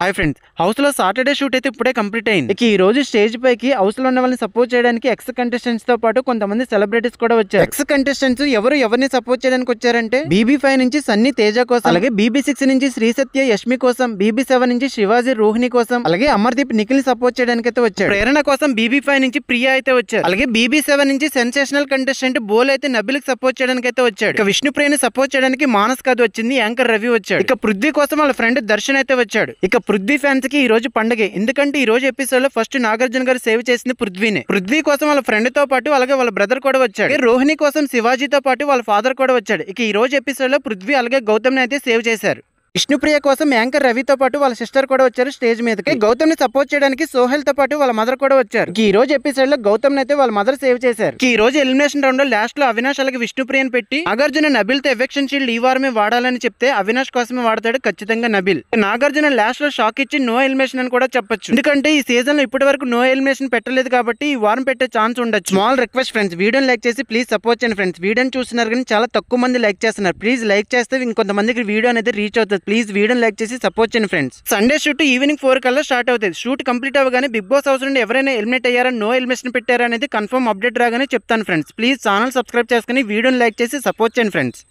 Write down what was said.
Hi friends, house లో Saturday shoot అయితే ఇప్పుడే కంప్లీట్ అయింది. ఇక ఈ రోజు స్టేజ్ పైకి హౌస్ లో ఉన్న వాళ్ళని సపోర్ట్ చేయడానికి ఎక్స్ కంటెస్టెంట్స్ తో పాటు కొంతమంది సెలబ్రిటీస్ కూడా వచ్చారు. ఎక్స్ కంటెస్టెంట్స్ ఎవరిని సపోర్ట్ చేయడానికి వచ్చారంటే BB5 నుంచి సన్నీ తేజ కోసం, అలాగే BB6 నుంచి శ్రీ సత్య యష్మి కోసం, BB7 నుంచి శివాజీ రోహిణి కోసం, అలాగే అమర్దీప్ నిఖిల్ సపోర్ట్ చేయడానికి అయితే వచ్చారు. ప్రేరణ కోసం BB5 నుంచి ప్రియా అయితే వచ్చారు. అలాగే BB7 నుంచి సెన్సేషనల్ కంటెస్టెంట్ బోల్ అయితే నబిల్ సపోర్ట్ చేయడానికి అయితే వచ్చాడు. ఇక విష్ణుప్రియని సపోర్ట్ చేయడానికి మానస్ కాదు వచ్చింది, యాంకర్ రవి వచ్చాడు. ఇక పృథ్వీ కోసం వాళ్ళ ఫ్రెండ్ దర్శన్ అయితే వచ్చాడు. ఇక పృథ్వీ ఫ్యాన్స్ కి ఈ రోజు పండగే, ఎందుకంటే ఈ రోజు ఎపిసోడ్ లో ఫస్ట్ నాగార్జున గారు సేవ్ చేసింది పృథ్వీనే. పృథ్వీ కోసం వాళ్ళ ఫ్రెండ్ తో పాటు అలాగే వాళ్ళ బ్రదర్ కూడా వచ్చాడు. రోహిణి కోసం శివాజీతో పాటు వాళ్ళ ఫాదర్ కూడా వచ్చాడు. ఇక ఈ రోజు ఎపిసోడ్ లో పృథ్వీ అలాగే గౌతమ్ ని అయితే సేవ్ చేశారు. విష్ణుప్రియ కోసం యాంకర్ రవితో పాటు వాళ్ళ సిస్టర్ కూడా వచ్చారు స్టేజ్ మీదకి. గౌతమ్ ని సపోర్ట్ చేయడానికి సోహెల్ తో పాటు వాళ్ళ మదర్ కూడా వచ్చారు. ఈ రోజు ఎపిసోడ్ లో గౌతమ్ అయితే వాళ్ళ మదర్ సేవ్ చేశారు. ఈ రోజు ఎలిమినేషన్ రౌండ్ లో లాస్ట్ లో అవినాష్ అలాగే విష్ణుప్రియని పెట్టి నాగార్జున నబిల్ తో ఎఫెక్షన్ షీల్డ్ ఈ వారమే వాడాలని చెప్తే అవినాష్ కోసమే వాడతాడు ఖచ్చితంగా నబిల్. నాగార్జున లాస్ట్ లో షాక్ ఇచ్చి నో ఎలిమినేషన్ అని కూడా చెప్పొచ్చు, ఎందుకంటే ఈ సీజన్ లో ఇప్పటి వరకు నో ఎలిమినేషన్ పెట్టలేదు కాబట్టి ఈ వారం పెట్టే ఛాన్స్ ఉండొచ్చు. స్మాల్ రిక్వెస్ట్ ఫ్రెండ్స్, వీడియోని లైక్ చేసి ప్లీజ్ సపోర్ట్ చేయండి ఫ్రెండ్స్. వీడియోని చూస్తున్నారు కానీ చాలా తక్కువ మంది లైక్ చేస్తున్నారు. ప్లీజ్ లైక్ చేస్తే ఇంకొంతమందికి వీడియో అనేది రీచ్ అవుతుంది. ప్లీజ్ వీడియోని లైక్ సపోర్ట్ చేయండి ఫ్రెండ్స్. సండే షూట్ ఈవినింగ్ 4 కల్లా స్టార్ట్ అవుతుంది. షూట్ కంప్లీట్ అవ్వగానే బిగ్ బాస్ హౌస్ నుండి ఎవరైనా ఎలిమినేట్ అయ్యారా, నో ఎలిమినేషన్ పెట్టారా అనేది కన్ఫర్మ్ అప్డేట్ రాగానే చెప్తాను ఫ్రెండ్స్. ప్లీజ్ ఛానల్ సబ్స్క్రైబ్ చేసుకుని వీడియోని లైక్ చేసి సపోర్ట్ చేయండి ఫ్రెండ్స్.